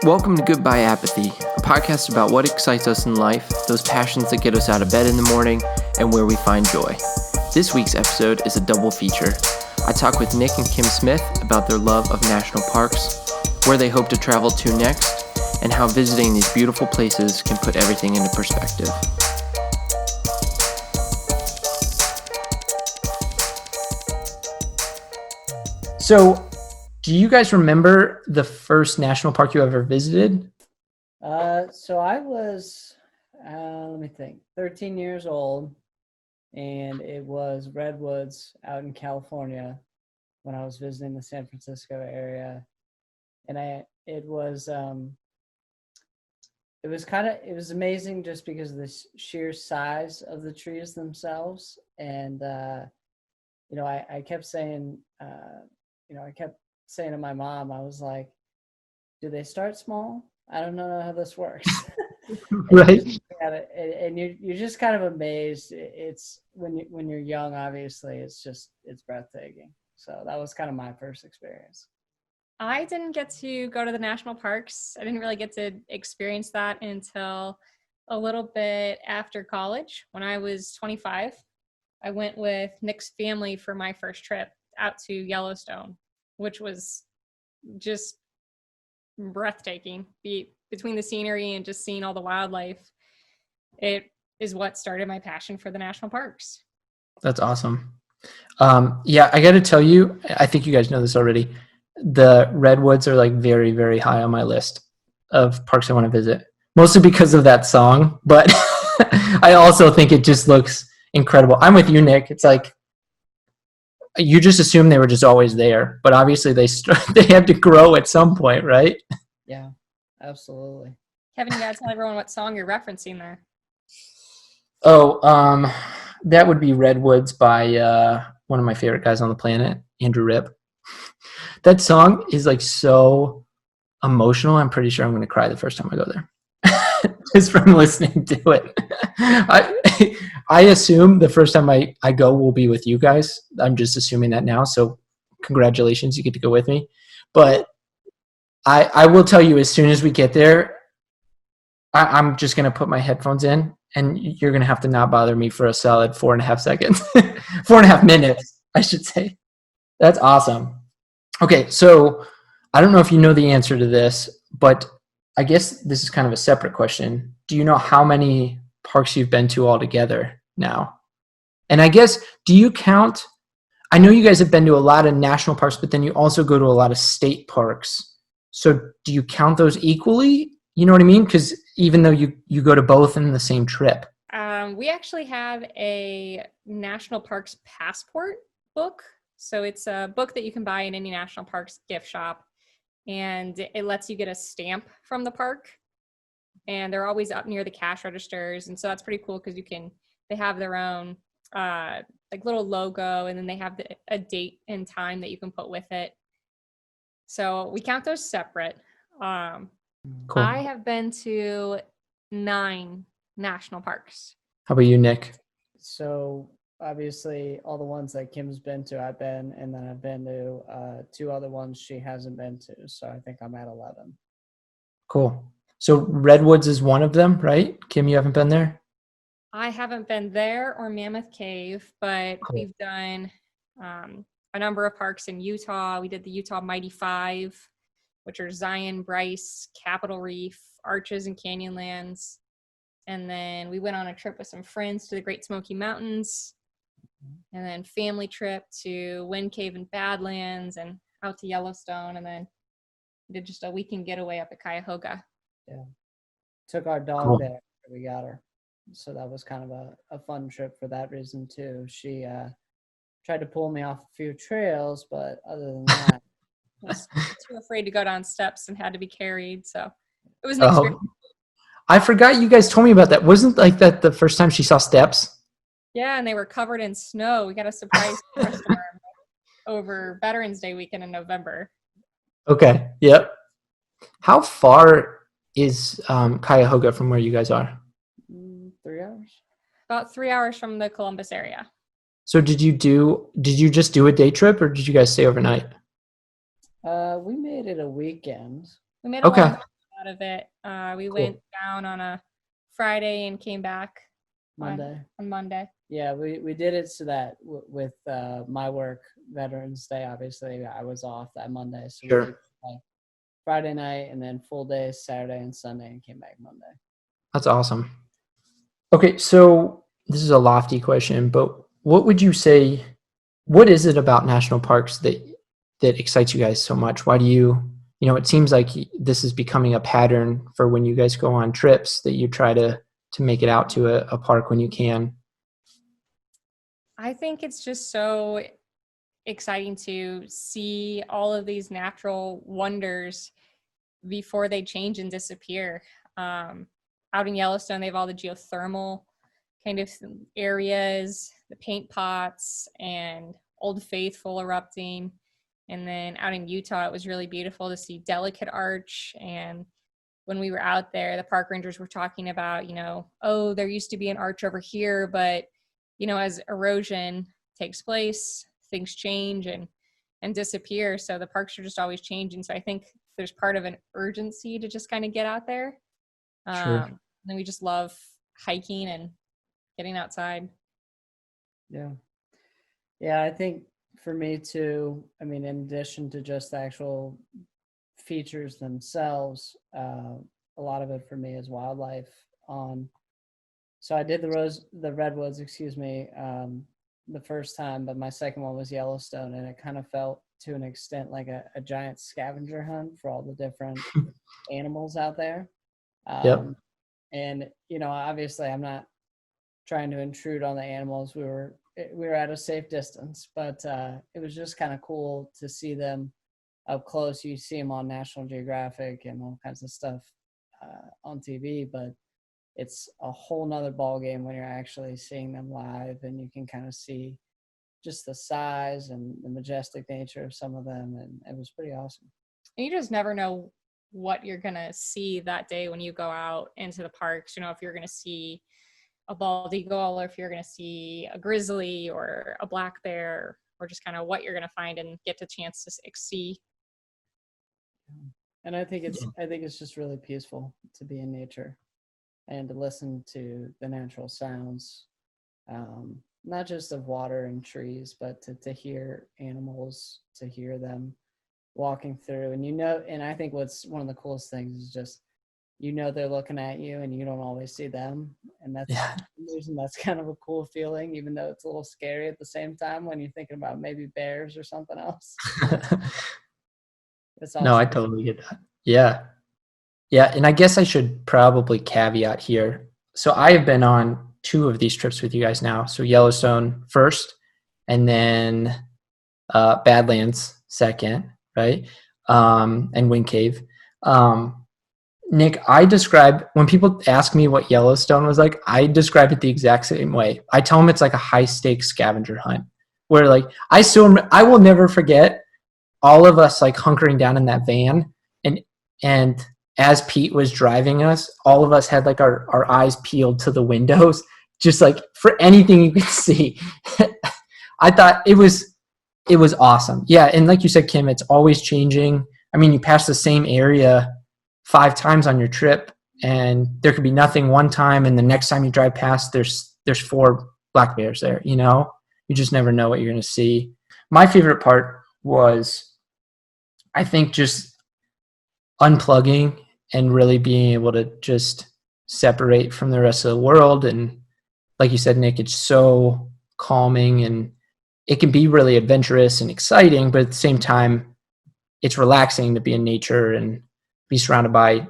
Welcome to Goodbye Apathy, a podcast about what excites us in life, those passions that get us out of bed in the morning, and where we find joy. This week's episode is a double feature. I talk with Nick and Kim Smith about their love of national parks, where they hope to travel to next, and how visiting these beautiful places can put everything into perspective. So, do you guys remember the first national park you ever visited? So I was, let me think, 13 years old, and it was Redwoods out in California when I was visiting the San Francisco area. And it was amazing just because of the sheer size of the trees themselves. And, I kept saying, to my mom, I was like, do they start small? I don't know how this works. Right. And you're just kind of amazed. It's when you're young, obviously, it's breathtaking. So that was kind of my first experience. I didn't get to go to the national parks. I didn't really get to experience that until a little bit after college. When I was 25, I went with Nick's family for my first trip out to Yellowstone, which was just breathtaking. Between the scenery and just seeing all the wildlife, it is what started my passion for the national parks. That's awesome. Yeah, I got to tell you, I think you guys know this already. The Redwoods are like very, very high on my list of parks I want to visit, mostly because of that song. But I also think it just looks incredible. I'm with you, Nick. It's like, you just assume they were just always there, but obviously they have to grow at some point, right? Yeah, absolutely. Kevin, you gotta tell everyone what song you're referencing there. Oh, that would be Redwoods by one of my favorite guys on the planet, Andrew Ripp. That song is like so emotional. I'm pretty sure I'm going to cry the first time I go there. Just from listening to it. I assume the first time I go will be with you guys. I'm just assuming that now. So congratulations, you get to go with me. But I will tell you, as soon as we get there, I'm just going to put my headphones in and you're going to have to not bother me for a solid 4.5 seconds. 4.5 minutes, I should say. That's awesome. Okay, so I don't know if you know the answer to this, but I guess this is kind of a separate question. Do you know how many parks you've been to altogether now? And I guess, do you count, I know you guys have been to a lot of national parks, but then you also go to a lot of state parks. So do you count those equally? You know what I mean? Because even though you go to both in the same trip. We actually have a national parks passport book. So it's a book that you can buy in any national parks gift shop. And it lets you get a stamp from the park, and they're always up near the cash registers. And so that's pretty cool because they have their own like little logo, and then they have a date and time that you can put with it. So we count those separate. Cool. I have been to 9 national parks. How about you, Nick? So obviously all the ones that Kim's been to, I've been, and then I've been to 2 other ones she hasn't been to. So I think I'm at 11. Cool. So Redwoods is one of them, right? Kim, you haven't been there? I haven't been there or Mammoth Cave, but Cool. We've done a number of parks in Utah. We did the Utah Mighty 5, which are Zion, Bryce, Capitol Reef, Arches, and Canyonlands. And then we went on a trip with some friends to the Great Smoky Mountains. And then family trip to Wind Cave and Badlands and out to Yellowstone. And then we did just a weekend getaway up at Cuyahoga. Yeah. Took our dog Cool. there after we got her. So that was kind of a fun trip for that reason too. She tried to pull me off a few trails, but other than that, I was too afraid to go down steps and had to be carried. So it was an experience. I forgot you guys told me about that. Wasn't like that the first time she saw steps? Yeah, and they were covered in snow. We got a surprise snowstorm over Veterans Day weekend in November. Okay. Yep. How far is Cuyahoga from where you guys are? 3 hours. About 3 hours from the Columbus area. So did you just do a day trip or did you guys stay overnight? We made it a weekend. We made a Okay. long out of it. We went down on a Friday and came back Monday. on Monday. Yeah, we did it so that with my work, Veterans Day, obviously I was off that Monday, so Sure. we did Friday night and then full day Saturday and Sunday, and came back Monday. That's awesome. Okay, so this is a lofty question, but what would you say, what is it about national parks that excites you guys so much? Why do you know, it seems like this is becoming a pattern for when you guys go on trips, that you try to make it out to a park when you can. I think it's just so exciting to see all of these natural wonders before they change and disappear. Out in Yellowstone, they have all the geothermal kind of areas, the paint pots, and Old Faithful erupting. And then out in Utah, it was really beautiful to see Delicate Arch. And when we were out there, the park rangers were talking about, you know, oh, there used to be an arch over here, but, you know, as erosion takes place, things change and disappear. So the parks are just always changing. So I think there's part of an urgency to just kind of get out there. Sure. And we just love hiking and getting outside. Yeah. Yeah, I think for me too, I mean, in addition to just the actual features themselves, a lot of it for me is wildlife. So I did the redwoods, the first time, but my second one was Yellowstone, and it kind of felt to an extent like a giant scavenger hunt for all the different animals out there. Yep. And, you know, obviously I'm not trying to intrude on the animals. We were at a safe distance, but it was just kind of cool to see them up close. You see them on National Geographic and all kinds of stuff on TV, but it's a whole nother ball game when you're actually seeing them live, and you can kind of see just the size and the majestic nature of some of them, and it was pretty awesome. And you just never know what you're going to see that day when you go out into the parks. You know, if you're going to see a bald eagle, or if you're going to see a grizzly or a black bear, or just kind of what you're going to find and get the chance to see. And I think it's just really peaceful to be in nature and to listen to the natural sounds, not just of water and trees, but to hear animals, to hear them walking through. And, you know, and I think what's one of the coolest things is just, you know, they're looking at you and you don't always see them. And that's kind of a cool feeling, even though it's a little scary at the same time when you're thinking about maybe bears or something else. No, I totally get that. Yeah. Yeah. And I guess I should probably caveat here. So I have been on 2 of these trips with you guys now. So Yellowstone first, and then Badlands second, right? And Wind Cave. Nick, when people ask me what Yellowstone was like, I describe it the exact same way. I tell them it's like a high stakes scavenger hunt, where like I will never forget all of us like hunkering down in that van, and as Pete was driving us, all of us had like our eyes peeled to the windows, just like for anything you could see. I thought it was awesome. Yeah, and like you said, Kim, it's always changing. I mean, you pass the same area 5 times on your trip, and there could be nothing one time, and the next time you drive past, there's 4 black bears there. You know, you just never know what you're going to see. My favorite part was, I think, just unplugging and really being able to just separate from the rest of the world. And like you said, Nick, it's so calming, and it can be really adventurous and exciting, but at the same time, it's relaxing to be in nature and be surrounded by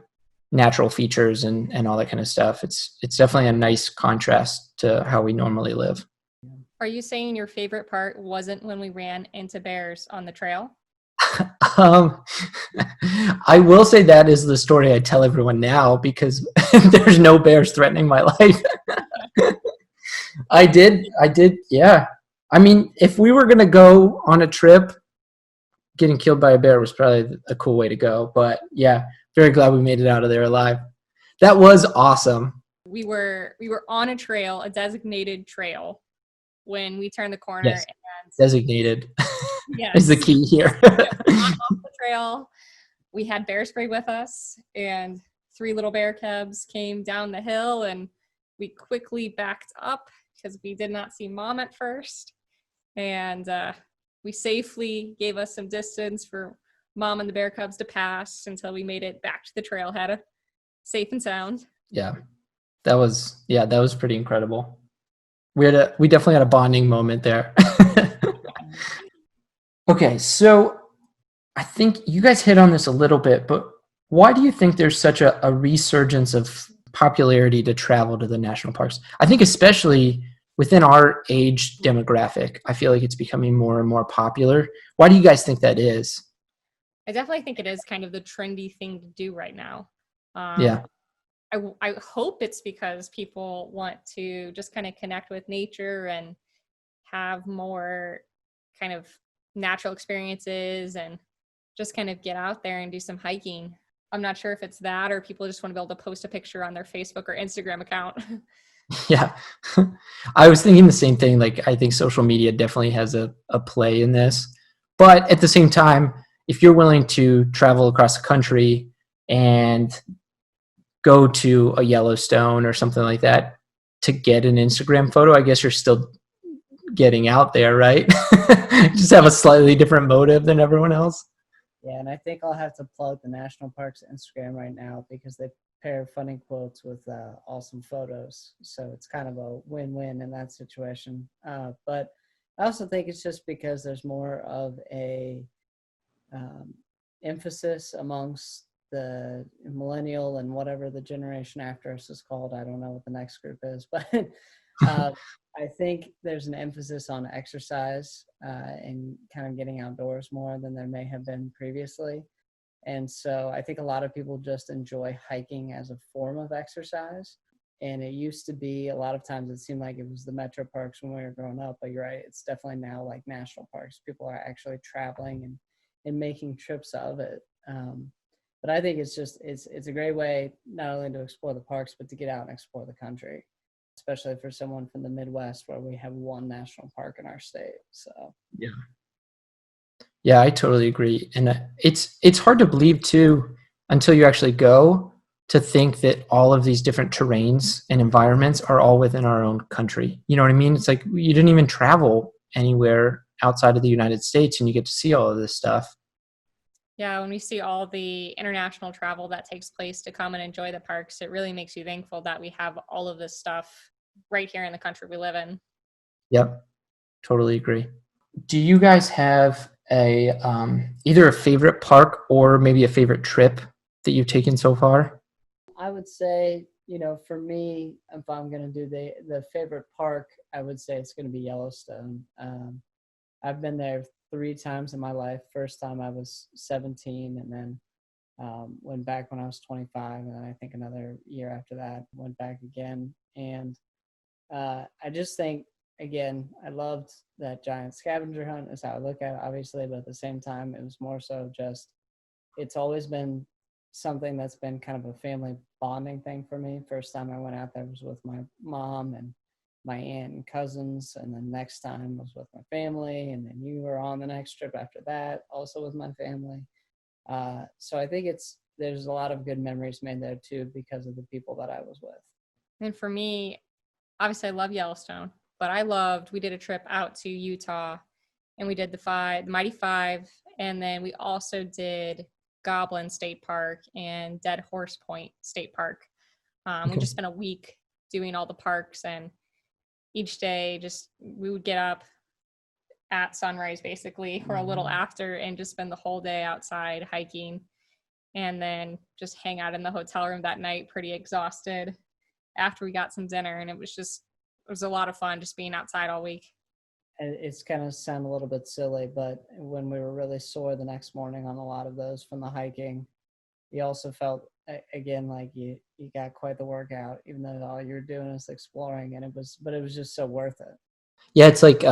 natural features and all that kind of stuff. It's definitely a nice contrast to how we normally live. Are you saying your favorite part wasn't when we ran into bears on the trail? I will say that is the story I tell everyone now, because there's no bears threatening my life. I did. Yeah. I mean, if we were going to go on a trip, getting killed by a bear was probably a cool way to go. But yeah, very glad we made it out of there alive. That was awesome. We were on a trail, a designated trail, when we turned the corner. Yes. And Designated yes. is the key here. Off the trail, we had bear spray with us, and 3 little bear cubs came down the hill, and we quickly backed up because we did not see mom at first. And we safely gave us some distance for mom and the bear cubs to pass until we made it back to the trailhead safe and sound. Yeah, that was pretty incredible. We definitely had a bonding moment there. Okay, so I think you guys hit on this a little bit, but why do you think there's such a resurgence of popularity to travel to the national parks? I think especially within our age demographic, I feel like it's becoming more and more popular. Why do you guys think that is? I definitely think it is kind of the trendy thing to do right now. Yeah. I hope it's because people want to just kind of connect with nature and have more kind of natural experiences and just kind of get out there and do some hiking. I'm not sure if it's that or people just want to be able to post a picture on their Facebook or Instagram account. Yeah. I was thinking the same thing. Like, I think social media definitely has a play in this. But at the same time, if you're willing to travel across the country and go to a Yellowstone or something like that to get an Instagram photo, I guess you're still getting out there, right? Just have a slightly different motive than everyone else. Yeah, and I think I'll have to plug the National Parks Instagram right now because they pair funny quotes with awesome photos. So it's kind of a win-win in that situation. But I also think it's just because there's more of a emphasis amongst the millennial and whatever the generation after us is called. I don't know what the next group is, but I think there's an emphasis on exercise and kind of getting outdoors more than there may have been previously. And so I think a lot of people just enjoy hiking as a form of exercise. And it used to be a lot of times it seemed like it was the metro parks when we were growing up, but you're right, it's definitely now like national parks. People are actually traveling and making trips of it. But I think it's a great way not only to explore the parks, but to get out and explore the country, especially for someone from the Midwest where we have one national park in our state. So yeah, I totally agree. And it's hard to believe too, until you actually go, to think that all of these different terrains and environments are all within our own country. You know what I mean? It's like you didn't even travel anywhere outside of the United States and you get to see all of this stuff. Yeah, when we see all the international travel that takes place to come and enjoy the parks, it really makes you thankful that we have all of this stuff right here in the country we live in. Yep, totally agree. Do you guys have a either a favorite park or maybe a favorite trip that you've taken so far? I would say, for me, if I'm going to do the favorite park, I would say it's going to be Yellowstone. I've been there 3 times in my life. First time I was 17, and then went back when I was 25, and then I think another year after that went back again. And I just think, again, I loved that giant scavenger hunt is how I look at it, obviously, but at the same time, it was more so just, it's always been something that's been kind of a family bonding thing for me. First time I went out there was with my mom and my aunt and cousins, and then next time was with my family, and then you were on the next trip after that, also with my family. So I think there's a lot of good memories made there too because of the people that I was with. And for me, obviously I love Yellowstone, but we did a trip out to Utah and we did the Mighty Five. And then we also did Goblin State Park and Dead Horse Point State Park. We just spent a week doing all the parks, and each day we would get up at sunrise basically or a little after and just spend the whole day outside hiking and then just hang out in the hotel room that night pretty exhausted after we got some dinner. And it was a lot of fun just being outside all week. And it's kind of sound a little bit silly, but when we were really sore the next morning on a lot of those from the hiking, you also felt again like you got quite the workout, even though all you're doing is exploring. And it was just so worth it. Yeah, it's like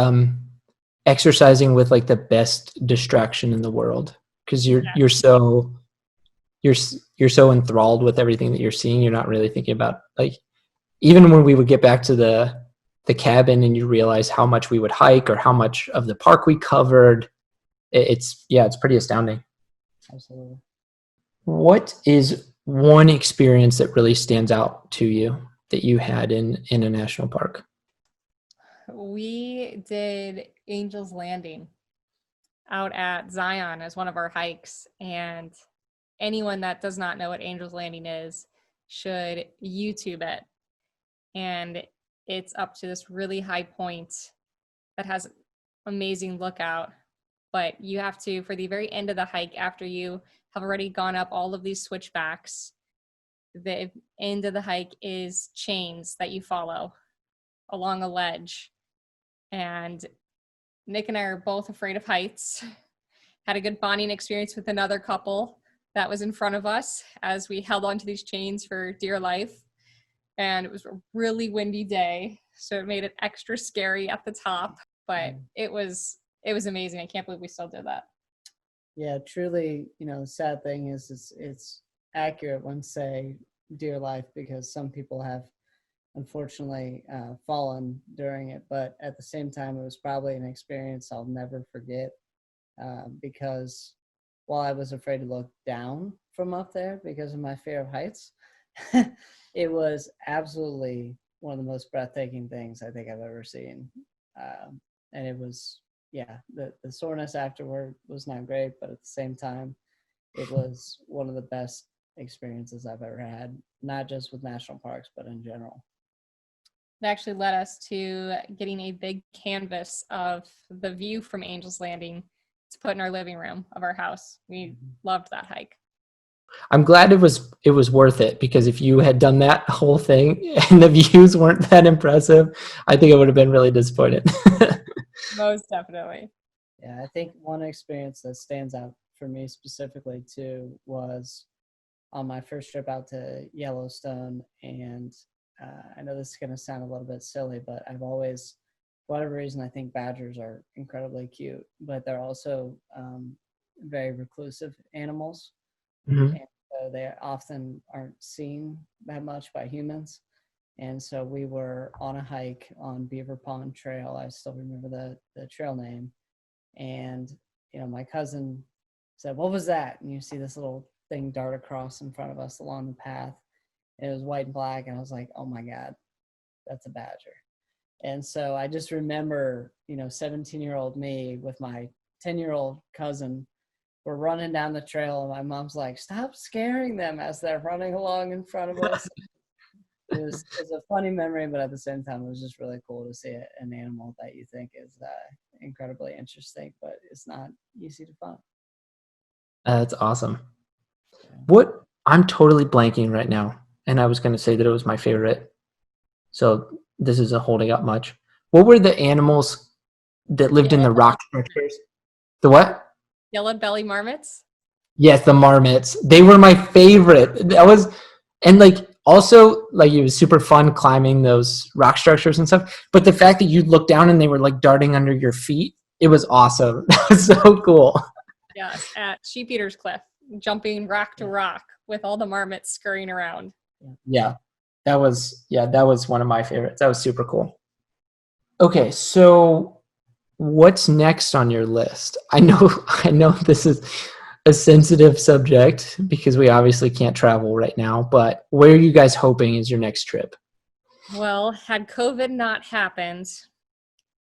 exercising with like the best distraction in the world, because you're so enthralled with everything that you're seeing. You're not really thinking about, like, even when we would get back to the cabin and you realize how much we would hike or how much of the park we covered, it's pretty astounding. Absolutely. What is one experience that really stands out to you that you had in a national park? We did Angel's Landing out at Zion as one of our hikes. And anyone that does not know what Angel's Landing is should YouTube it. And it's up to this really high point that has amazing lookout. But you have to, for the very end of the hike, after you have already gone up all of these switchbacks, the end of the hike is chains that you follow along a ledge. And Nick and I are both afraid of heights. Had a good bonding experience with another couple that was in front of us as we held onto these chains for dear life. And it was a really windy day, so it made it extra scary at the top. But it was amazing. I can't believe we still did that. Yeah, truly, the sad thing is it's accurate when say dear life, because some people have unfortunately fallen during it. But at the same time, it was probably an experience I'll never forget, because while I was afraid to look down from up there because of my fear of heights, it was absolutely one of the most breathtaking things I think I've ever seen. And it was, yeah, the soreness afterward was not great, but at the same time, it was one of the best experiences I've ever had, not just with national parks, but in general. It actually led us to getting a big canvas of the view from Angel's Landing to put in our living room of our house. We loved that hike. I'm glad it was worth it, because if you had done that whole thing and the views weren't that impressive, I think I would have been really disappointed. Most definitely. Yeah, I think one experience that stands out for me specifically too was on my first trip out to Yellowstone. And I know this is going to sound a little bit silly, but I've always, for whatever reason, I think badgers are incredibly cute, but they're also very reclusive animals. Mhm. And so they often aren't seen that much by humans. And so we were on a hike on Beaver Pond Trail. I still remember the trail name. And, my cousin said, "What was that?" And you see this little thing dart across in front of us along the path. And it was white and black. And I was like, "Oh my God, that's a badger." And so I just remember, 17-year-old me with my 10-year-old cousin. We're running down the trail, and my mom's like, "Stop scaring them," as they're running along in front of us. It's a funny memory, but at the same time, it was just really cool to see an animal that you think is incredibly interesting, but it's not easy to find. That's awesome. What I'm totally blanking right now, and I was going to say that it was my favorite, so this isn't holding up much. What were the animals that lived in the rock structures? The what? Yellow belly marmots. Yes, the marmots. They were my favorite. That was, and like also like it was super fun climbing those rock structures and stuff. But the fact that you'd look down and they were like darting under your feet, it was awesome. That was so cool. Yes, at Sheep Eater's Cliff, jumping rock to rock with all the marmots scurrying around. Yeah, that was one of my favorites. That was super cool. Okay, so what's next on your list? I know this is a sensitive subject because we obviously can't travel right now, but where are you guys hoping is your next trip? Well, had COVID not happened,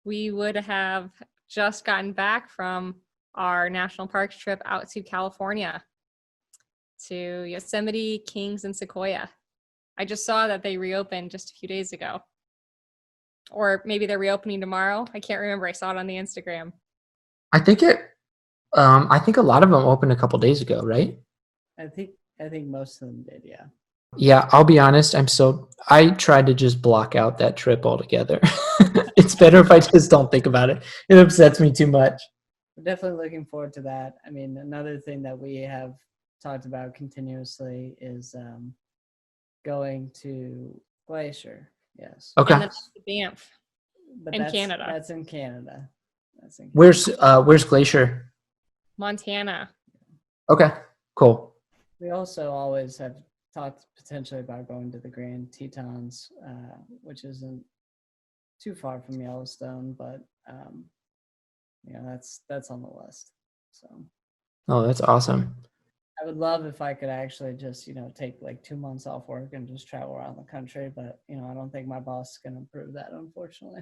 we would have just gotten back from our national parks trip out to California, to Yosemite, Kings, and Sequoia. I just saw that they reopened just a few days ago. Or maybe they're reopening tomorrow. I can't remember. I saw it on the Instagram. I think I think a lot of them opened a couple days ago, right? I think most of them did, yeah. Yeah, I'll be honest. I tried to just block out that trip altogether. It's better if I just don't think about it. It upsets me too much. We're definitely looking forward to that. I mean, another thing that we have talked about continuously is going to Glacier. Yes. Okay. And then Banff. But In Canada. That's in Canada. That's in Where's Glacier? Montana. Okay, cool. We also always have talked potentially about going to the Grand Tetons, which isn't too far from Yellowstone, but that's on the list. So Oh, that's awesome. I would love if I could actually just, take like 2 months off work and just travel around the country. But, I don't think my boss is going to approve that, unfortunately.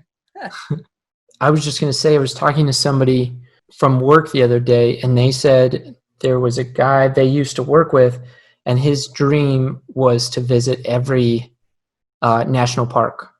I was just going to say, I was talking to somebody from work the other day, and they said there was a guy they used to work with, and his dream was to visit every national park.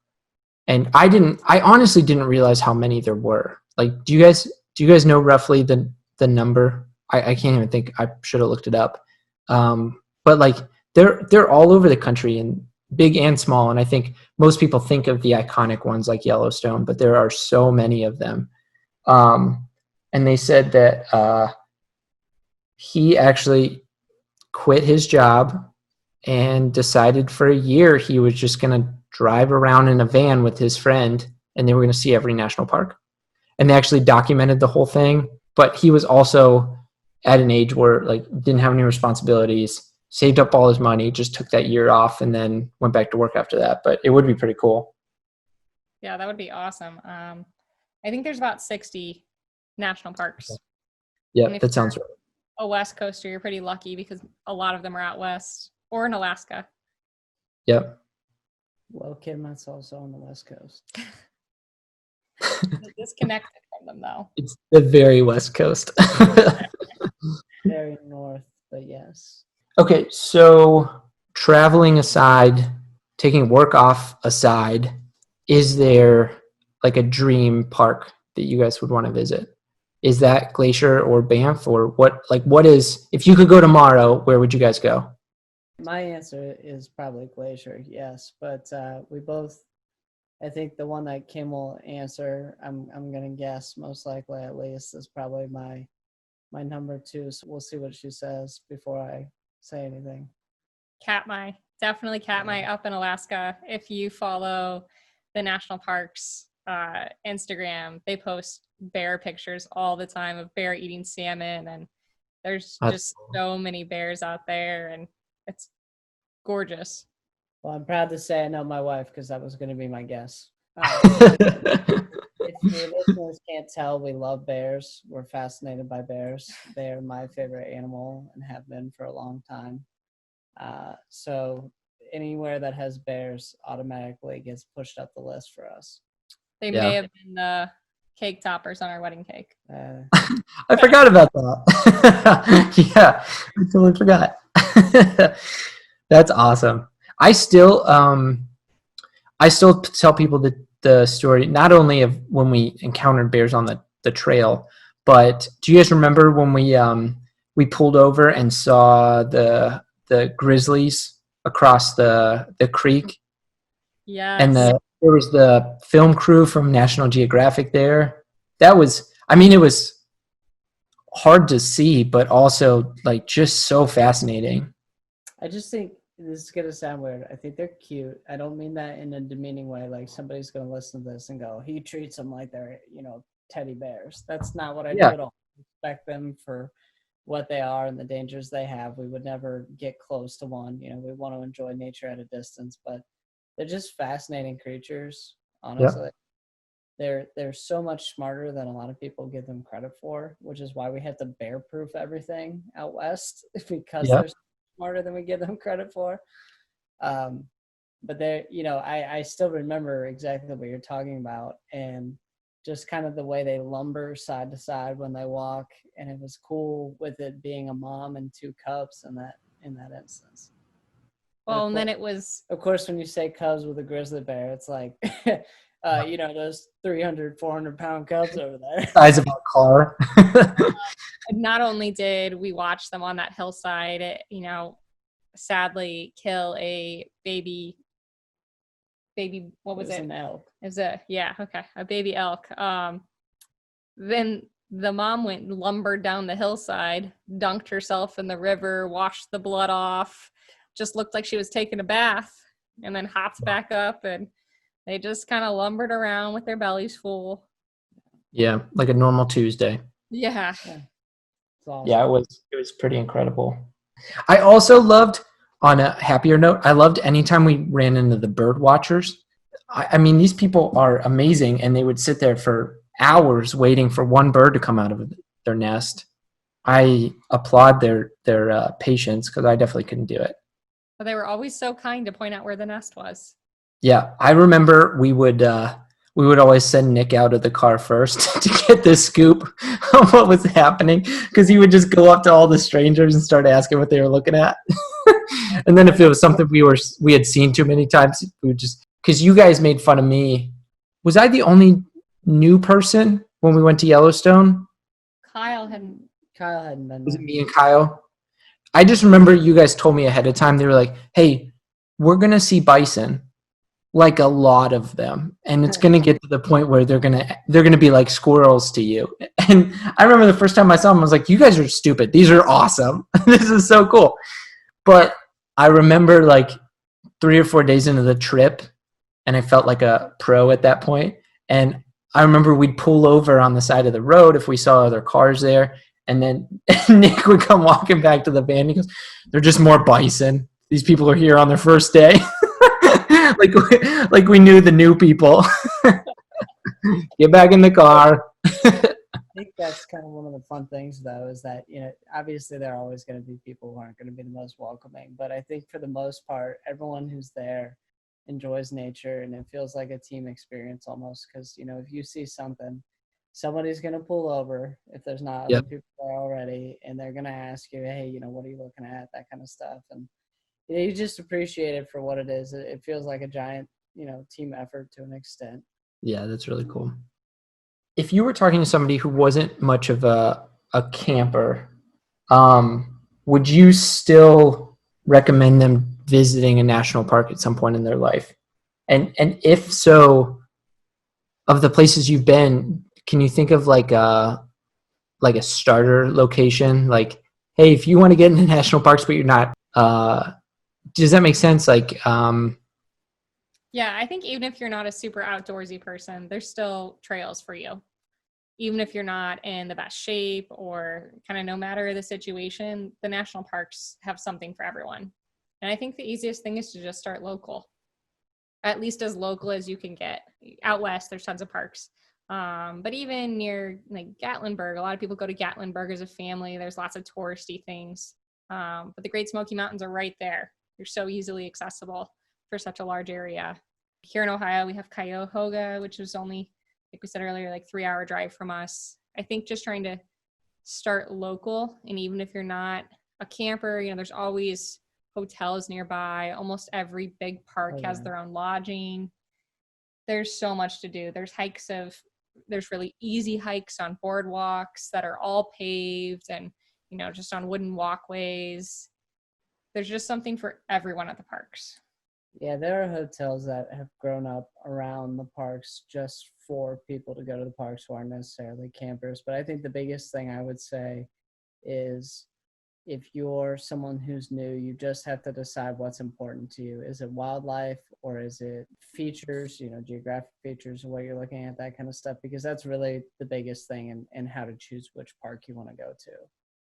And I honestly didn't realize how many there were. Like, do you guys know roughly the number? I can't even think. I should have looked it up. But like, they're all over the country, and big and small. And I think most people think of the iconic ones like Yellowstone, but there are so many of them. And they said that he actually quit his job and decided for a year he was just going to drive around in a van with his friend, and they were going to see every national park. And they actually documented the whole thing. But he was also at an age where like didn't have any responsibilities, saved up all his money, just took that year off, and then went back to work after that. But it would be pretty cool. Yeah, that would be awesome. I think there's about 60 national parks. Yeah, And if that sounds you're right. a West Coaster, you're pretty lucky because a lot of them are out west or in Alaska. Yep. Well, Kidman's also on the West Coast. Disconnected from them though. It's the very West Coast. Very north, but yes. Okay, so traveling aside, taking work off aside, is there like a dream park that you guys would want to visit? Is that Glacier or Banff, or what is, if you could go tomorrow, where would you guys go? My answer is probably Glacier, yes. But we both, I think the one that Kim will answer, I'm gonna guess most likely at least, is probably my number two. So we'll see what she says before I say anything. Katmai, definitely Katmai up in Alaska. If you follow the national parks Instagram, they post bear pictures all the time of bear eating salmon, and there's That's just cool. so many bears out there, and it's gorgeous. Well, I'm proud to say I know my wife because that was going to be my guess. If your listeners can't tell, we love bears. We're fascinated by bears. They are my favorite animal and have been for a long time. So anywhere that has bears automatically gets pushed up the list for us. They Yeah. may have been the cake toppers on our wedding cake. I forgot about that. Yeah, I totally forgot. That's awesome. I still tell people the story, not only of when we encountered bears on the trail, but do you guys remember when we pulled over and saw the grizzlies across the creek? Yes. And there was the film crew from National Geographic there. That was, I mean, it was hard to see, but also like just so fascinating. I just think this is gonna sound weird. I think they're cute. I don't mean that in a demeaning way. Like somebody's gonna listen to this and go, "He treats them like they're, teddy bears." That's not what I do Yeah. at all. I respect them for what they are and the dangers they have. We would never get close to one. We want to enjoy nature at a distance, but they're just fascinating creatures. Honestly, they're so much smarter than a lot of people give them credit for, which is why we have to bear-proof everything out west because Yep. they're smarter than we give them credit for. But they're, I still remember exactly what you're talking about, and just kind of the way they lumber side to side when they walk, and it was cool with it being a mom and two cubs in that instance. Well, and then it was Of course, when you say cubs with a grizzly bear, it's like, those 300, 400-pound cubs over there. Size of a car. not only did we watch them on that hillside, sadly kill a baby, what was it? An elk. It was a baby elk. Then the mom went and lumbered down the hillside, dunked herself in the river, washed the blood off, just looked like she was taking a bath, and then hopped back up, and they just kind of lumbered around with their bellies full. Yeah, like a normal Tuesday. Yeah. It's awesome. Yeah, it was pretty incredible. I also loved, on a happier note, I loved anytime we ran into the bird watchers. I mean, these people are amazing, and they would sit there for hours waiting for one bird to come out of their nest. I applaud their patience, because I definitely couldn't do it. But they were always so kind to point out where the nest was. Yeah, I remember we would always send Nick out of the car first to get the scoop of what was happening, because he would just go up to all the strangers and start asking what they were looking at. And then if it was something we had seen too many times, we would just, because you guys made fun of me. Was I the only new person when we went to Yellowstone? Kyle hadn't. Kyle hadn't been Was it there. me and Kyle? I just remember you guys told me ahead of time. They were like, "Hey, we're gonna see bison, like a lot of them, and it's gonna get to the point where they're gonna be like squirrels to you." And I remember the first time I saw them, I was like, "You guys are stupid. These are awesome. This is so cool." But I remember like 3 or 4 days into the trip, and I felt like a pro at that point. And I remember we'd pull over on the side of the road if we saw other cars there. And then Nick would come walking back to the van. He goes, "They're just more bison. These people are here on their first day." like we knew the new people. Get back in the car. I think that's kind of one of the fun things, though, is that, obviously there are always going to be people who aren't going to be the most welcoming. But I think for the most part, everyone who's there enjoys nature, and it feels like a team experience almost, because, if you see something, somebody's going to pull over if there's not other Yep. people there already, and they're going to ask you, "Hey, what are you looking at?" That kind of stuff. And you just appreciate it for what it is. It feels like a giant, team effort to an extent. Yeah, that's really cool. If you were talking to somebody who wasn't much of a camper, would you still recommend them visiting a national park at some point in their life? And if so, of the places you've been, can you think of like a starter location? Like, hey, if you want to get into national parks but you're not, does that make sense? Like, Yeah, I think even if you're not a super outdoorsy person, there's still trails for you. Even if you're not in the best shape, or kind of no matter the situation, the national parks have something for everyone. And I think the easiest thing is to just start local, at least as local as you can get. Out west, there's tons of parks. But even near like Gatlinburg, a lot of people go to Gatlinburg as a family. There's lots of touristy things. But the Great Smoky Mountains are right there. They're so easily accessible for such a large area. Here in Ohio, we have Cuyahoga, which is only, like we said earlier, like 3-hour drive from us. I think just trying to start local, and even if you're not a camper, there's always hotels nearby. Almost every big park has their own lodging. There's so much to do. There's really easy hikes on boardwalks that are all paved and, just on wooden walkways. There's just something for everyone at the parks. Yeah, there are hotels that have grown up around the parks just for people to go to the parks who aren't necessarily campers. But I think the biggest thing I would say is, if you're someone who's new, you just have to decide what's important to you. Is it wildlife, or is it features, geographic features of what you're looking at, that kind of stuff? Because that's really the biggest thing in how to choose which park you want to go to.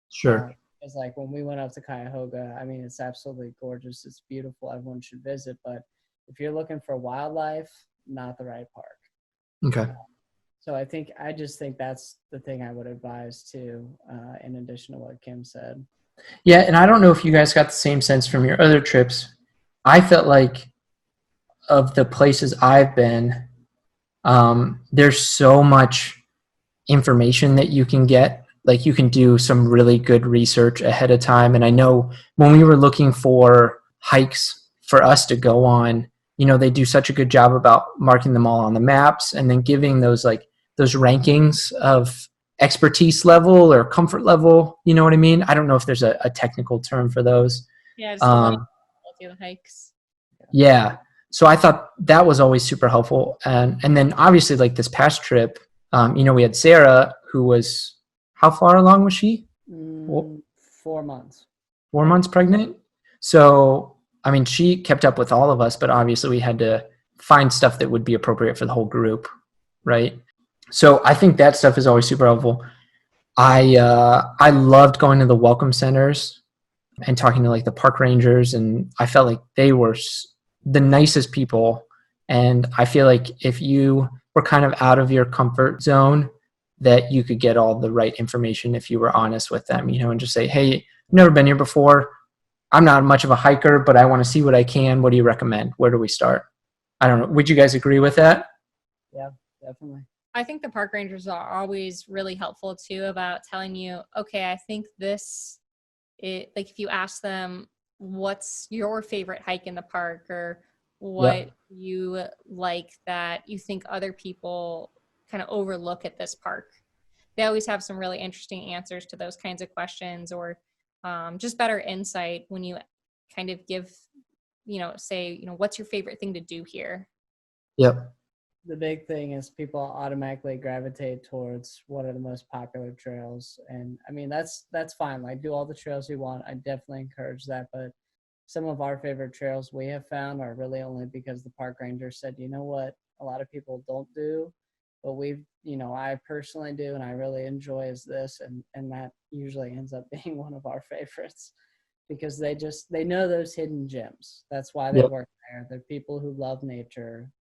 sure. It's like when we went up to Cuyahoga, I mean, it's absolutely gorgeous. It's beautiful. Everyone should visit. But if you're looking for wildlife, not the right park. Okay. So I just think that's the thing I would advise too, in addition to what Kim said. Yeah, and I don't know if you guys got the same sense from your other trips. I felt like, of the places I've been, there's so much information that you can get. Like, you can do some really good research ahead of time. And I know when we were looking for hikes for us to go on, they do such a good job about marking them all on the maps and then giving those rankings of expertise level or comfort level. You know what I mean? I don't know if there's a technical term for those. Yeah, just the quality of the hikes. Yeah. So I thought that was always super helpful. And then obviously, like this past trip, we had Sarah, who was, how far along was she? 4 months. 4 months pregnant. So, I mean, she kept up with all of us, but obviously we had to find stuff that would be appropriate for the whole group. Right. So I think that stuff is always super helpful. I loved going to the welcome centers and talking to like the park rangers, and I felt like they were the nicest people. And I feel like if you were kind of out of your comfort zone, that you could get all the right information if you were honest with them, and just say, hey, I've never been here before. I'm not much of a hiker, but I want to see what I can. What do you recommend? Where do we start? I don't know. Would you guys agree with that? Yeah, definitely. I think the park rangers are always really helpful too about telling you, okay, I think like if you ask them, what's your favorite hike in the park, or what you like that you think other people kind of overlook at this park. They always have some really interesting answers to those kinds of questions, or just better insight when you kind of give, say, what's your favorite thing to do here? Yep. The big thing is people automatically gravitate towards what are the most popular trails. And I mean, that's fine. Like, do all the trails you want. I definitely encourage that. But some of our favorite trails we have found are really only because the park ranger said, you know what, a lot of people don't do, but I personally do, and I really enjoy is this. And that usually ends up being one of our favorites because they know those hidden gems. That's why they work there. They're people who love nature,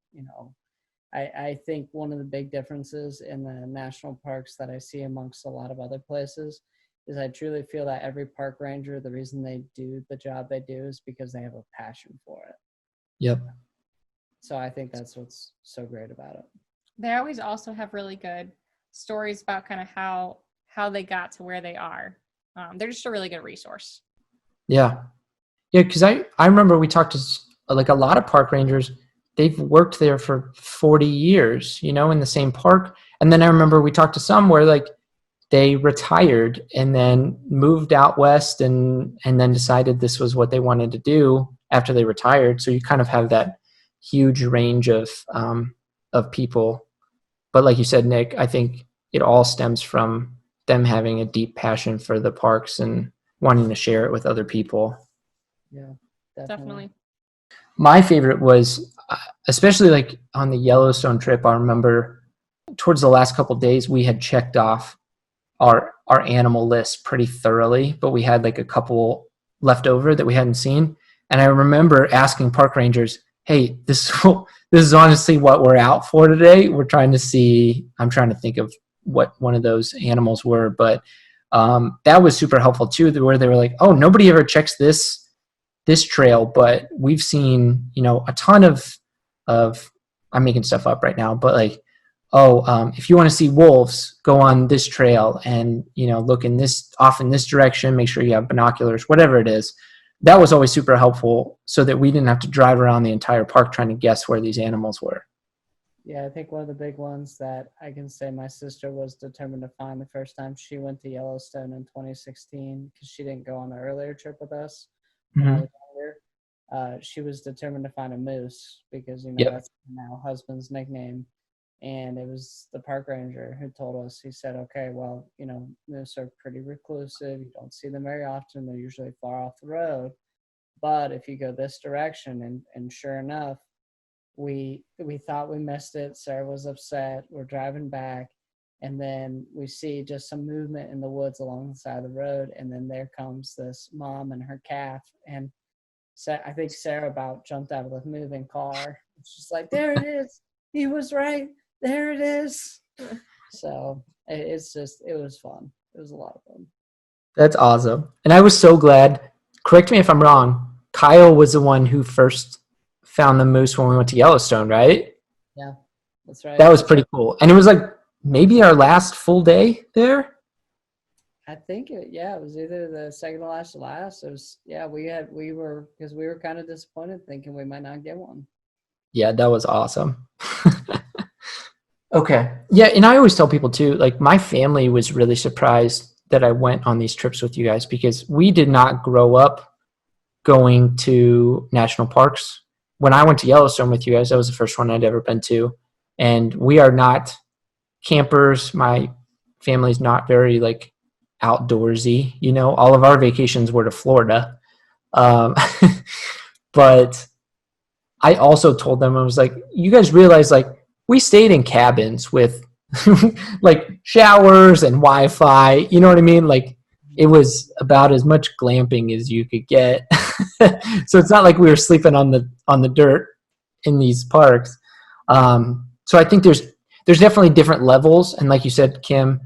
I think one of the big differences in the national parks that I see amongst a lot of other places is I truly feel that every park ranger, the reason they do the job they do is because they have a passion for it. Yep. So I think that's what's so great about it. They always also have really good stories about kind of how they got to where they are. They're just a really good resource. Yeah. Yeah, because I remember we talked to like a lot of park rangers. They've worked there for 40 years, in the same park. And then I remember we talked to some where like they retired and then moved out west and then decided this was what they wanted to do after they retired. So you kind of have that huge range of people. But like you said, Nick, I think it all stems from them having a deep passion for the parks and wanting to share it with other people. Yeah, Definitely. My favorite was, especially like on the Yellowstone trip, I remember towards the last couple of days, we had checked off our animal list pretty thoroughly, but we had like a couple left over that we hadn't seen. And I remember asking park rangers, hey, this is honestly what we're out for today. I'm trying to think of what one of those animals were, but that was super helpful too, where they were like, oh, nobody ever checks this trail, but we've seen, a ton of I'm making stuff up right now, but like, if you want to see wolves, go on this trail and, look off in this direction, make sure you have binoculars, whatever it is. That was always super helpful so that we didn't have to drive around the entire park trying to guess where these animals were. Yeah, I think one of the big ones that I can say my sister was determined to find the first time she went to Yellowstone in 2016, because she didn't go on the earlier trip with us. She was determined to find a moose because that's now husband's nickname, and it was the park ranger who told us. He said, okay, well, moose are pretty reclusive, you don't see them very often, they're usually far off the road, but if you go this direction, and sure enough, we thought we missed it. Sarah was upset. We're driving back, and then we see just some movement in the woods along the side of the road. And then there comes this mom and her calf. And I think Sarah about jumped out of the moving car. It's just like, there it is. He was right. There it is. So it was fun. It was a lot of fun. That's awesome. And I was so glad, correct me if I'm wrong, Kyle was the one who first found the moose when we went to Yellowstone, right? Yeah, that's right. That was pretty cool. And it was like maybe our last full day there. I think it was either the second to last or last. It was, we were kind of disappointed thinking we might not get one. Yeah, that was awesome. Okay. Yeah, and I always tell people too, like my family was really surprised that I went on these trips with you guys because we did not grow up going to national parks. When I went to Yellowstone with you guys, that was the first one I'd ever been to. And we are not campers. My family's not very like outdoorsy, all of our vacations were to Florida. But I also told them, I was like, you guys realize like we stayed in cabins with like showers and Wi-Fi, you know what I mean? Like it was about as much glamping as you could get. So it's not like we were sleeping on the dirt in these parks. So I think there's definitely different levels. And like you said, Kim,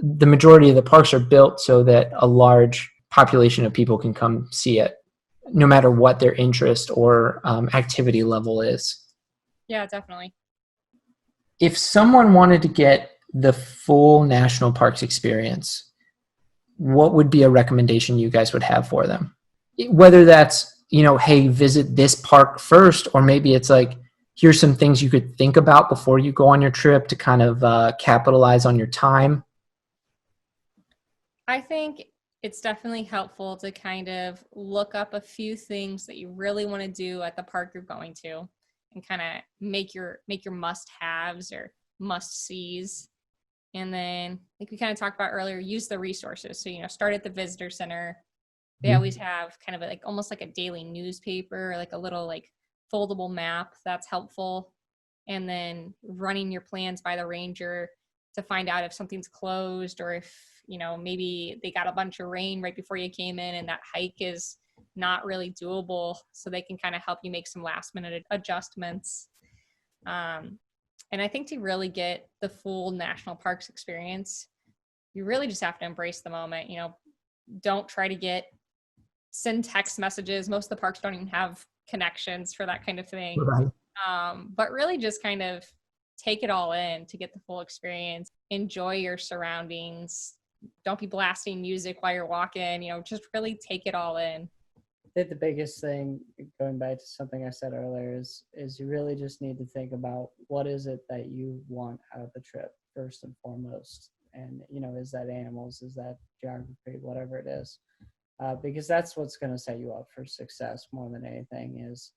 the majority of the parks are built so that a large population of people can come see it, no matter what their interest or activity level is. Yeah, definitely. If someone wanted to get the full national parks experience, what would be a recommendation you guys would have for them? Whether that's, hey, visit this park first, or maybe it's like, here's some things you could think about before you go on your trip to kind of capitalize on your time. I think it's definitely helpful to kind of look up a few things that you really want to do at the park you're going to, and kind of make your must-haves or must-sees. And then, like we kind of talked about earlier, use the resources. So, start at the visitor center. They always have kind of almost like a daily newspaper, or like a little like foldable map that's helpful. And then running your plans by the ranger to find out if something's closed, or if, maybe they got a bunch of rain right before you came in and that hike is not really doable. So they can kind of help you make some last minute adjustments. And I think to really get the full national parks experience, you really just have to embrace the moment. Don't try to send text messages. Most of the parks don't even have connections for that kind of thing. Right. But really just kind of take it all in to get the full experience. Enjoy your surroundings. Don't be blasting music while you're walking. Just really take it all in. I think the biggest thing, going back to something I said earlier, is you really just need to think about what is it that you want out of the trip first and foremost. And, is that animals? Is that geography? Whatever it is. Because that's what's going to set you up for success more than anything, is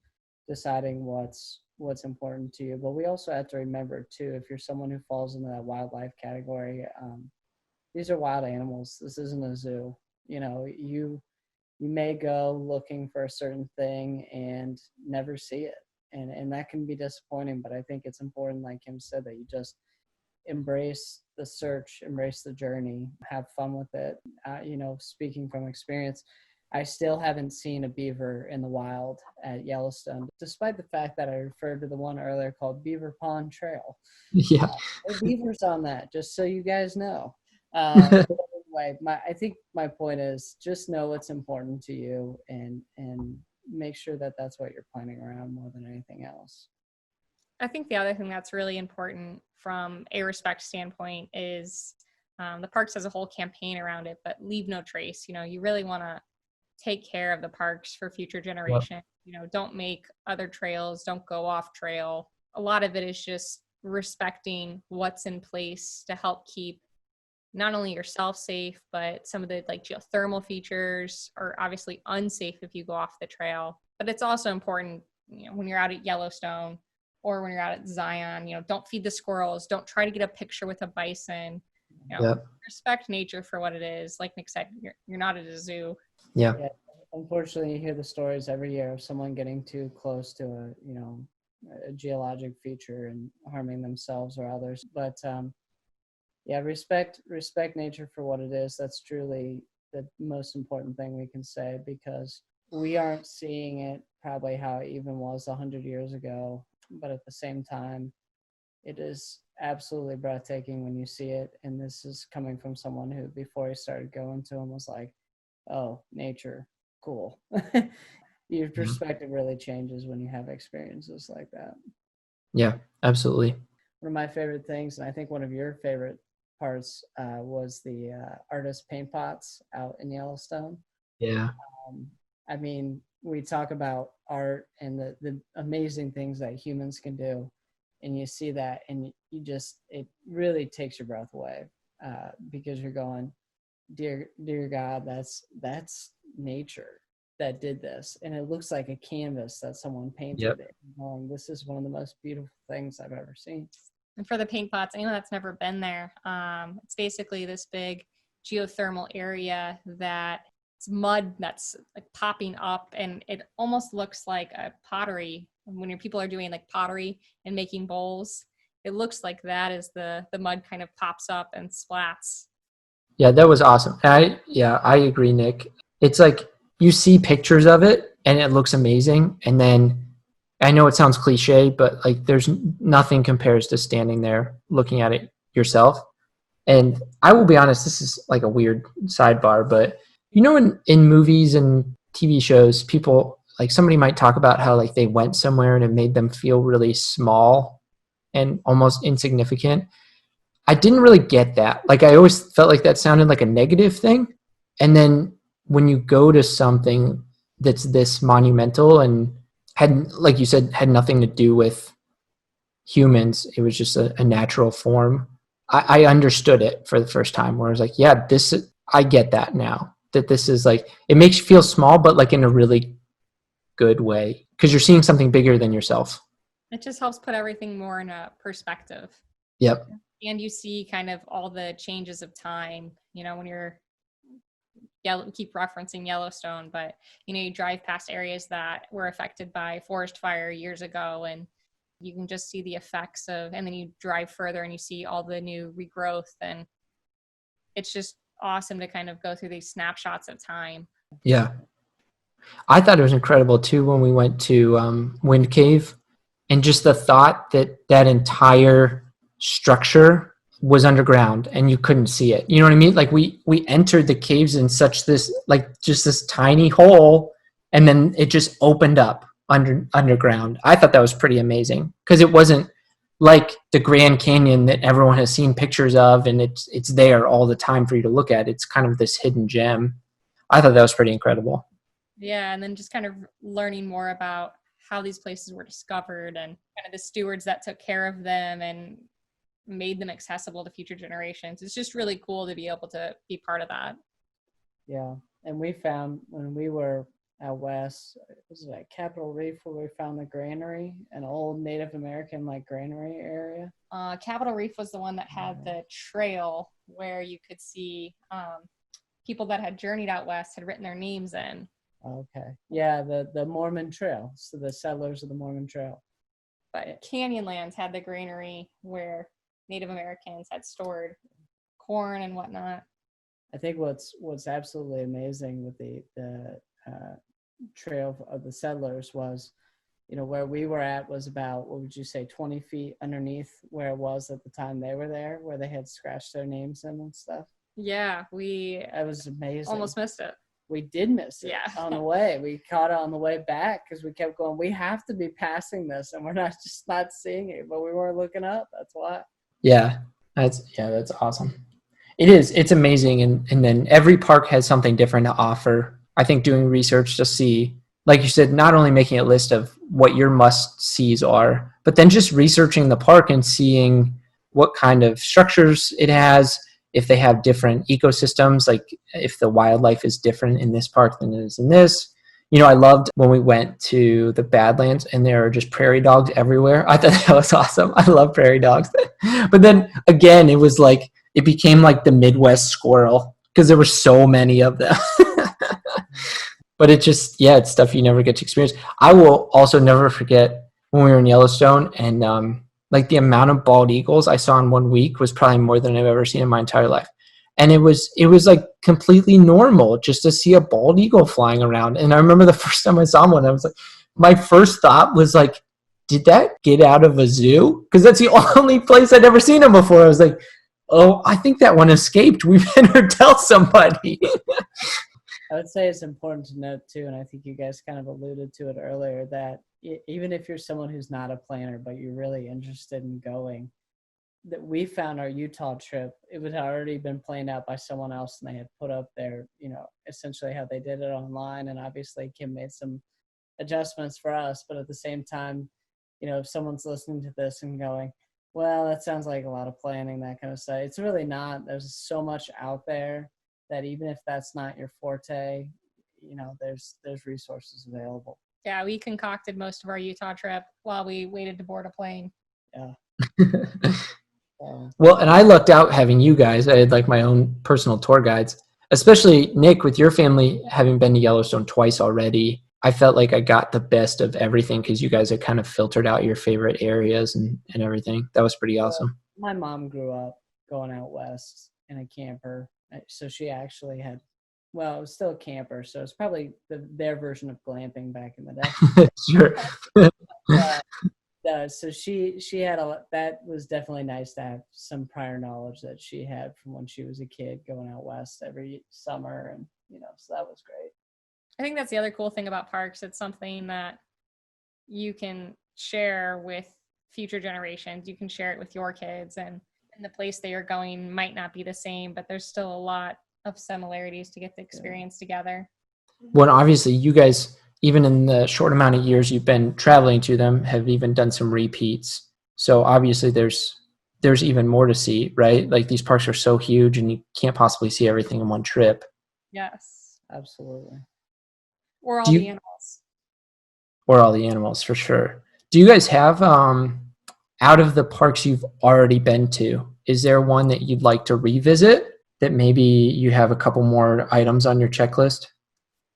deciding what's important to you. But we also have to remember too, if you're someone who falls into that wildlife category, these are wild animals. This isn't a zoo. You may go looking for a certain thing and never see it, and that can be disappointing. But I think it's important, like Kim said, that you just embrace the search, embrace the journey, have fun with it. Speaking from experience, I still haven't seen a beaver in the wild at Yellowstone, despite the fact that I referred to the one earlier called Beaver Pond Trail. Yeah. There are beavers on that, just so you guys know. Anyway, I think my point is just know what's important to you, and make sure that that's what you're planning around more than anything else. I think the other thing that's really important from a respect standpoint is the parks as a whole campaign around it, but leave no trace. You really want to take care of the parks for future generation. Yep. Don't make other trails, don't go off trail. A lot of it is just respecting what's in place to help keep not only yourself safe, but some of the geothermal features are obviously unsafe if you go off the trail. But it's also important, when you're out at Yellowstone or when you're out at Zion, don't feed the squirrels, don't try to get a picture with a bison. Yep. Respect nature for what it is. Like Nick said, you're not at a zoo. Yeah. Unfortunately, you hear the stories every year of someone getting too close to a geologic feature and harming themselves or others. But respect nature for what it is. That's truly the most important thing we can say, because we aren't seeing it probably how it even was 100 years ago. But at the same time, it is absolutely breathtaking when you see it. And this is coming from someone who, before he started going to them, was like, oh, nature, cool. Your perspective really changes when you have experiences like that. Yeah, absolutely. One of my favorite things, and I think one of your favorite parts, was the artist paint pots out in Yellowstone. Yeah. We talk about art and the amazing things that humans can do, and you see that, and it really takes your breath away, because you're going, dear God, that's nature that did this, and it looks like a canvas that someone painted. Yep. It. This is one of the most beautiful things I've ever seen. And for the paint pots, anyone that's never been there, it's basically this big geothermal area that it's mud that's popping up, and it almost looks like a pottery. When your people are doing pottery and making bowls, it looks like that as the mud kind of pops up and splats. Yeah, that was awesome. I agree, Nick. It's like you see pictures of it and it looks amazing, and then I know it sounds cliche, but like there's nothing compares to standing there looking at it yourself. And I will be honest, this is like a weird sidebar, but you know, in movies and TV shows, people like somebody might talk about how like they went somewhere and it made them feel really small and almost insignificant. I didn't really get that. Like I always felt like that sounded like a negative thing. And then when you go to something that's this monumental and had, like you said, had nothing to do with humans, it was just a natural form. I understood it for the first time where I was like, yeah, I get that now. That this is like, it makes you feel small, but like in a really good way because you're seeing something bigger than yourself. It just helps put everything more in a perspective. Yep. And you see kind of all the changes of time, you know, when you're keep referencing Yellowstone, but you know, you drive past areas that were affected by forest fire years ago and you can just see the effects of, and then you drive further and you see all the new regrowth, and it's just awesome to kind of go through these snapshots of time. Yeah. I thought it was incredible too when we went to Wind Cave, and just the thought that that entire structure was underground and you couldn't see it. You know what I mean? Like we entered the caves in such this, like just this tiny hole, and then it just opened up underground. I thought that was pretty amazing because it wasn't like the Grand Canyon that everyone has seen pictures of and it's there all the time for you to look at. It's kind of this hidden gem. I thought that was pretty incredible. Yeah, and then just kind of learning more about how these places were discovered and kind of the stewards that took care of them and made them accessible to future generations. It's just really cool to be able to be part of that. Yeah, and we found when we were out west, was it at Capitol Reef where we found the granary, an old Native American like granary area? Capitol Reef was the one that had the trail where you could see people that had journeyed out west had written their names in. Okay, yeah, the Mormon Trail, so the settlers of the Mormon Trail. But Canyonlands had the granary where Native Americans had stored corn and whatnot. I think what's absolutely amazing with the trail of the settlers was, you know, where we were at was about, what would you say, 20 feet underneath where it was at the time they were there, where they had scratched their names in and stuff. Yeah, we That was amazing. almost missed it. We did miss it on the way. We caught it on the way back because we kept going, we have to be passing this, and we're not seeing it, but we weren't looking up. That's why. Yeah, that's awesome. It is. It's amazing, and then every park has something different to offer. I think doing research to see, like you said, not only making a list of what your must-sees are, but then just researching the park and seeing what kind of structures it has, if they have different ecosystems, like if the wildlife is different in this park than it is in this. You know, I loved when we went to the Badlands and there are just prairie dogs everywhere. I thought that was awesome. I love prairie dogs. But then again, it was like, it became like the Midwest squirrel because there were so many of them. But it just, yeah, it's stuff you never get to experience. I will also never forget when we were in Yellowstone and like the amount of bald eagles I saw in 1 week was probably more than I've ever seen in my entire life. And it was like completely normal just to see a bald eagle flying around. And I remember the first time I saw one, I was like, my first thought was like, did that get out of a zoo? Because that's the only place I'd ever seen them before. I was like, oh, I think that one escaped. We better tell somebody. I would say it's important to note too, and I think you guys kind of alluded to it earlier, that even if you're someone who's not a planner, but you're really interested in going, that we found our Utah trip, it had already been planned out by someone else, and they had put up their, you know, essentially how they did it online. And obviously Kim made some adjustments for us, but at the same time, you know, if someone's listening to this and going, well, that sounds like a lot of planning, that kind of stuff, it's really not. There's so much out there that even if that's not your forte, you know, there's resources available. Yeah, we concocted most of our Utah trip while we waited to board a plane. Yeah. Well, and I lucked out having you guys. I had like my own personal tour guides, especially Nick, with your family having been to Yellowstone twice already. I felt like I got the best of everything because you guys had kind of filtered out your favorite areas and everything. That was pretty awesome. My mom grew up going out west in a camper. So she actually had, well, it was still a camper. So it's probably their version of glamping back in the day. Sure. So she had that was definitely nice to have some prior knowledge that she had from when she was a kid going out west every summer, and so that was great. I think that's the other cool thing about parks. It's something that you can share with future generations. You can share it with your kids, and the place that you're going might not be the same, but there's still a lot of similarities to get the experience together. Well, obviously, you guys, even in the short amount of years you've been traveling to them, have even done some repeats. So obviously, there's even more to see, right? Like these parks are so huge, and you can't possibly see everything in one trip. Yes. Absolutely. Or all the animals. Or all the animals, for sure. Do you guys have, out of the parks you've already been to, is there one that you'd like to revisit that maybe you have a couple more items on your checklist?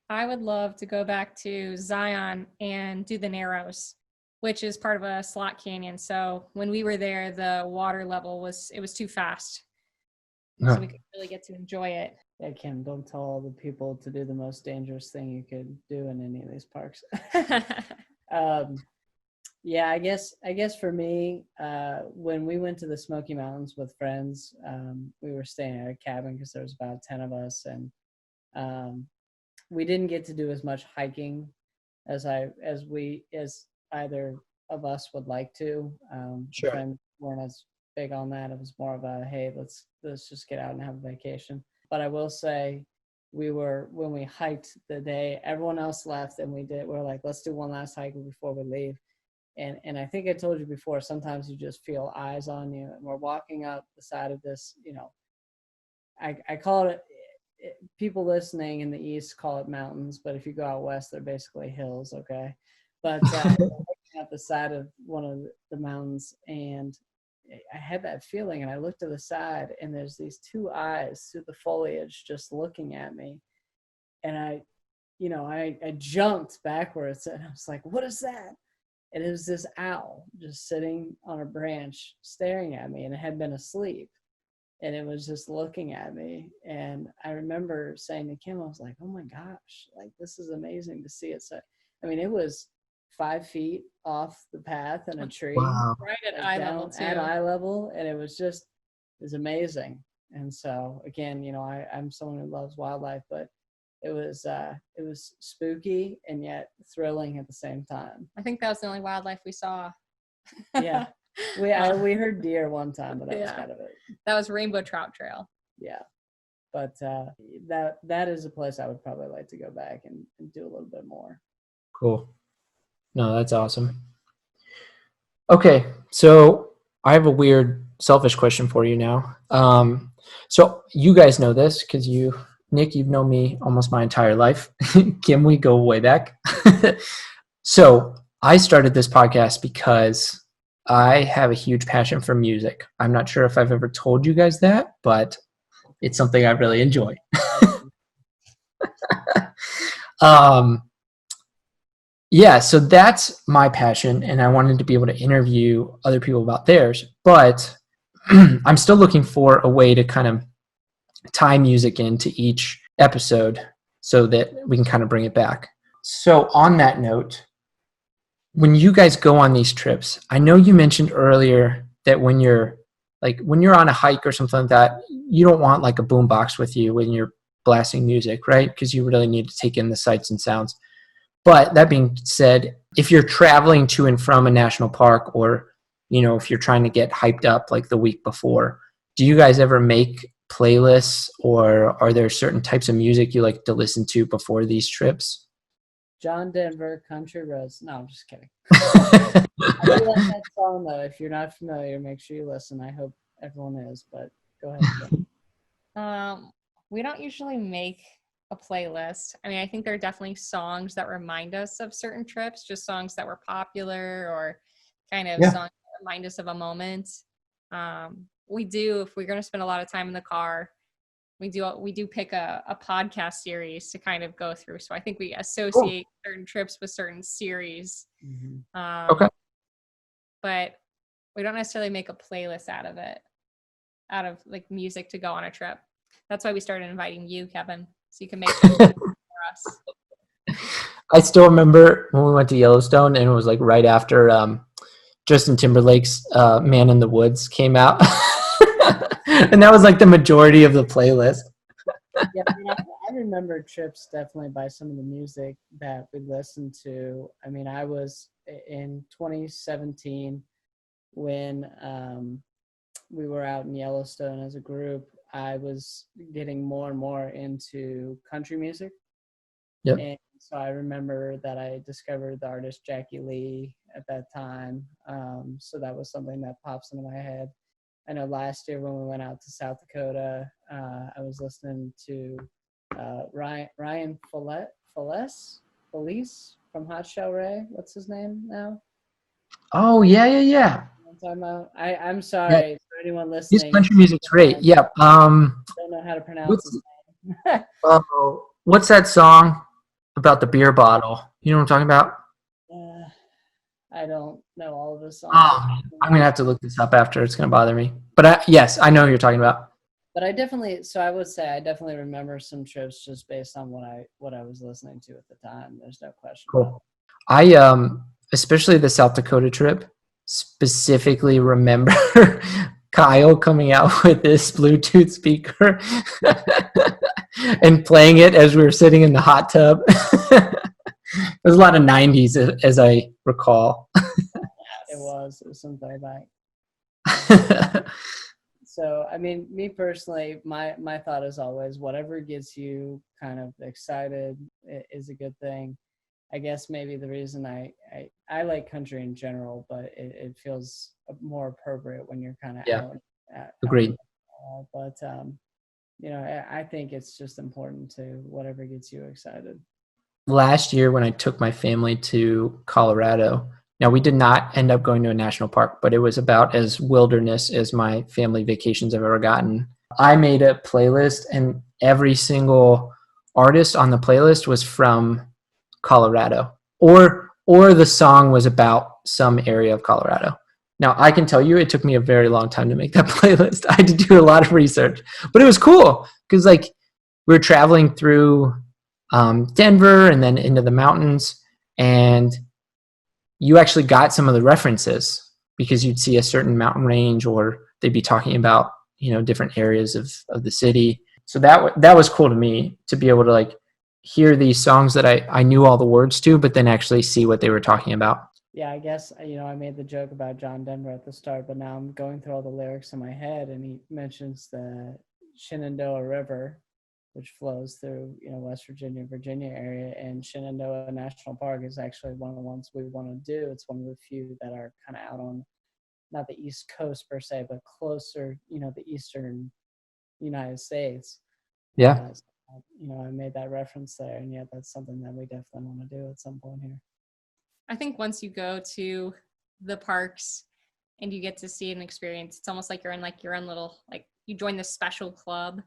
I would love to go back to Zion and do the Narrows, which is part of a slot canyon. So when we were there, the water level was too fast. So we could really get to enjoy it. Yeah, Kim, don't tell all the people to do the most dangerous thing you could do in any of these parks. Yeah, I guess for me, when we went to the Smoky Mountains with friends, we were staying at a cabin because there was about 10 of us, and we didn't get to do as much hiking as either of us would like to. Sure. Friends weren't as big on that. It was more of a, hey, let's just get out and have a vacation. But I will say, when we hiked the day everyone else left, and we're like, let's do one last hike before we leave. And I think I told you before, sometimes you just feel eyes on you, and we're walking up the side of this, I call it, people listening in the East call it mountains, but if you go out West, they're basically hills. Okay. But looking at the side of one of the mountains, and I had that feeling, and I looked to the side, and there's these two eyes through the foliage just looking at me. And I jumped backwards, and I was like, what is that? And it was this owl just sitting on a branch staring at me, and it had been asleep, and it was just looking at me. And I remember saying to Kim, I was like, oh my gosh, like this is amazing to see it. So, I mean, it was 5 feet off the path in a tree. Wow. Right at like eye down level too. At eye level, and it was amazing. And so again, I'm someone who loves wildlife, but it was spooky and yet thrilling at the same time. I think that was the only wildlife we saw. Yeah. We heard deer one time, but that was kind of it. That was Rainbow Trout Trail. Yeah. But that is a place I would probably like to go back and do a little bit more. Cool. No, that's awesome. Okay, so I have a weird, selfish question for you now. So you guys know this because Nick, you've known me almost my entire life. Kim, we go way back. So I started this podcast because I have a huge passion for music. I'm not sure if I've ever told you guys that, but it's something I really enjoy. Yeah, so that's my passion, and I wanted to be able to interview other people about theirs, but I'm still looking for a way to kind of tie music into each episode so that we can kind of bring it back. So on that note, when you guys go on these trips, I know you mentioned earlier that when you're on a hike or something like that, you don't want like a boombox with you when you're blasting music, right? Because you really need to take in the sights and sounds. But that being said, if you're traveling to and from a national park, or, if you're trying to get hyped up like the week before, do you guys ever make playlists, or are there certain types of music you like to listen to before these trips? John Denver, Country Roads. No, I'm just kidding. I do like that song, though. If you're not familiar, make sure you listen. I hope everyone is, but go ahead. We don't usually make a playlist. I mean, I think there are definitely songs that remind us of certain trips, just songs that were popular, or kind of songs that remind us of a moment. We do, if we're going to spend a lot of time in the car, we do pick a podcast series to kind of go through. So I think we associate certain trips with certain series. Mm-hmm. Okay. But we don't necessarily make a playlist out of like music to go on a trip. That's why we started inviting you, Kevin, so you can make it for us. I still remember when we went to Yellowstone, and it was like right after Justin Timberlake's "Man in the Woods" came out, and that was like the majority of the playlist. Yeah, I mean, I remember trips definitely by some of the music that we listened to. I mean, I was in 2017 when we were out in Yellowstone as a group. I was getting more and more into country music. Yep. And so I remember that I discovered the artist Jackie Lee at that time. So that was something that pops into my head. I know last year when we went out to South Dakota, I was listening to Ryan Felice from Hot Shell Ray. What's his name now? Oh yeah. I'm talking about. I'm sorry for anyone His listening. country music's great. Yeah. Don't know how to pronounce his name. What's that song about the beer bottle? You know what I'm talking about? I don't know all of his songs. Oh, man. I'm gonna have to look this up after. It's gonna bother me. But yes, I know who you're talking about. But I would say I definitely remember some trips just based on what I was listening to at the time. There's no question. Cool. I especially the South Dakota trip, specifically remember Kyle coming out with this Bluetooth speaker and playing it as we were sitting in the hot tub. There's a lot of 90s as I recall. It was some throwback. So, I mean, me personally, my thought is always whatever gets you kind of excited is a good thing. I guess maybe the reason I like country in general, but it feels more appropriate when you're kind of out. Agreed. But, I think it's just important to whatever gets you excited. Last year when I took my family to Colorado, now we did not end up going to a national park, but it was about as wilderness as my family vacations I've ever gotten. I made a playlist and every single artist on the playlist was from Colorado or the song was about some area of Colorado. Now I can tell you it took me a very long time to make that playlist. I had to do a lot of research, but it was cool because like we were traveling through Denver and then into the mountains, and you actually got some of the references because you'd see a certain mountain range or they'd be talking about, different areas of the city. So that was cool to me to be able to like hear these songs that I knew all the words to, but then actually see what they were talking about. Yeah, I guess, I made the joke about John Denver at the start, but now I'm going through all the lyrics in my head and he mentions the Shenandoah River, which flows through, West Virginia area, and Shenandoah National Park is actually one of the ones we want to do. It's one of the few that are kind of out on, not the East Coast per se, but closer, the Eastern United States. Yeah. I made that reference there, and yet that's something that we definitely want to do at some point here. I think once you go to the parks and you get to see an experience, it's almost like you're in like your own little, like you join this special club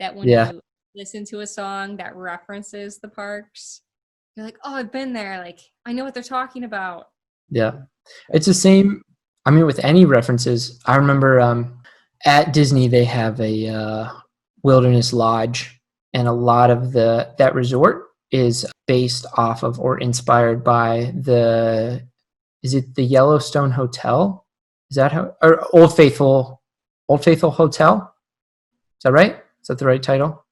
that when you listen to a song that references the parks, you're like, oh, I've been there. Like, I know what they're talking about. Yeah. It's the same. I mean, with any references, I remember at Disney, they have a wilderness lodge, and a lot of that resort is based off of or inspired by is it the Yellowstone Hotel? Is that or Old Faithful Hotel? Is that right? Is that the right title?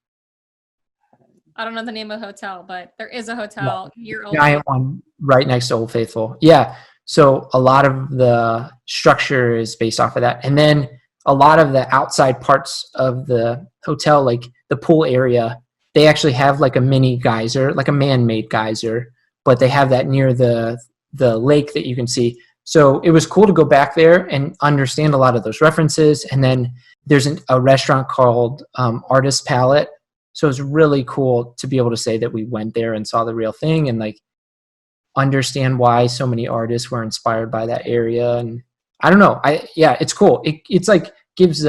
I don't know the name of the hotel, but there is a hotel near Old Giant one right next to Old Faithful. Yeah. So a lot of the structure is based off of that. And then a lot of the outside parts of the hotel, like the pool area, they actually have like a mini geyser, like a man-made geyser, but they have that near the lake that you can see. So it was cool to go back there and understand a lot of those references. And then there's a restaurant called Artist Palette. So it's really cool to be able to say that we went there and saw the real thing and like understand why so many artists were inspired by that area. And I don't know. It's cool. It's like gives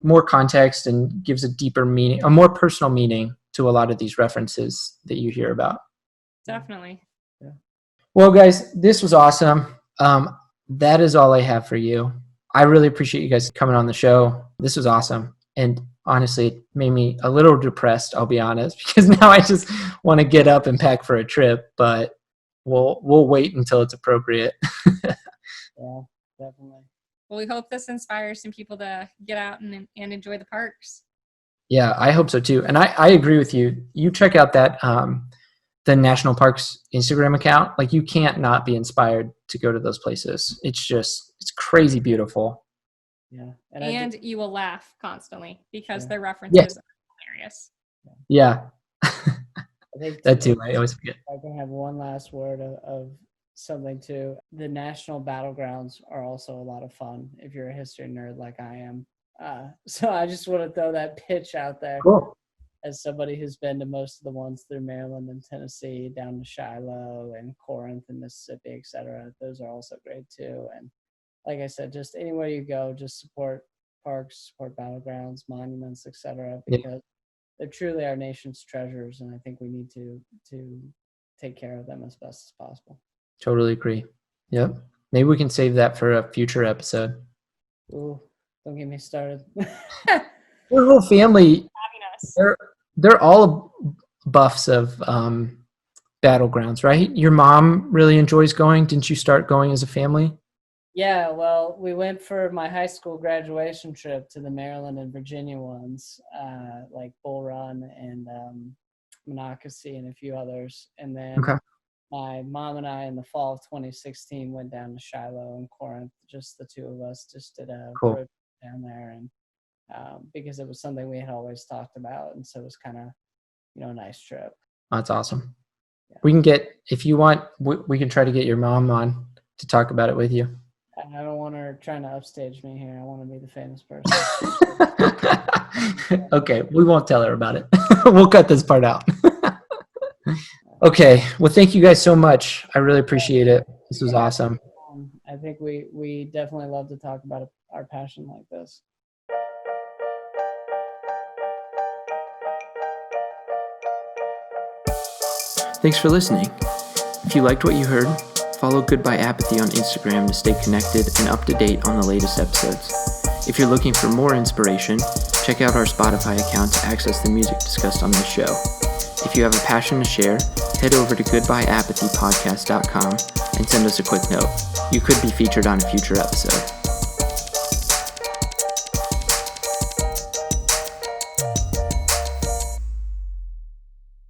more context and gives a deeper meaning, a more personal meaning to a lot of these references that you hear about. Definitely. Yeah. Well, guys, this was awesome. That is all I have for you. I really appreciate you guys coming on the show. This was awesome. And honestly, it made me a little depressed, I'll be honest, because now I just want to get up and pack for a trip, but we'll wait until it's appropriate. Yeah, definitely. Well, we hope this inspires some people to get out and enjoy the parks. Yeah, I hope so too. And I agree with you. You check out that the National Parks Instagram account. Like, you can't not be inspired to go to those places. It's crazy beautiful. Yeah, And you will laugh constantly because Yeah. their references are hilarious. Yeah, I think that too. I always forget. I can have one last word of something too. The national battlegrounds are also a lot of fun if you're a history nerd like I am. So I just want to throw that pitch out there Cool. as somebody who's been to most of the ones through Maryland and Tennessee, down to Shiloh and Corinth and Mississippi, etc. Those are also great too. And like I said, just anywhere you go, just support parks, support battlegrounds, monuments, etc. Yeah. Because they're truly our nation's treasures, and I think we need to take care of them as best as possible. Totally agree. Yep. Maybe we can save that for a future episode. Ooh, don't get me started. Your whole family, Having us. they're all buffs of battlegrounds, right? Your mom really enjoys going. Didn't you start going as a family? Yeah, well, we went for my high school graduation trip to the Maryland and Virginia ones, like Bull Run and Monocacy and a few others. And then Okay. my mom and I in the fall of 2016 went down to Shiloh and Corinth, just the two of us, just did a Cool. road trip down there. And because it was something we had always talked about. And so it was kind of, a nice trip. That's awesome. Yeah. We can get, if you want, we can try to get your mom on to talk about it with you. I don't want her trying to upstage me here. I want to be the famous person. Okay, we won't tell her about it. We'll cut this part out. Okay, well, thank you guys so much. I really appreciate it. This was awesome. I think we definitely love to talk about our passion like this. Thanks for listening. If you liked what you heard, follow Goodbye Apathy on Instagram to stay connected and up to date on the latest episodes. If you're looking for more inspiration, check out our Spotify account to access the music discussed on this show. If you have a passion to share, head over to goodbyeapathypodcast.com and send us a quick note. You could be featured on a future episode.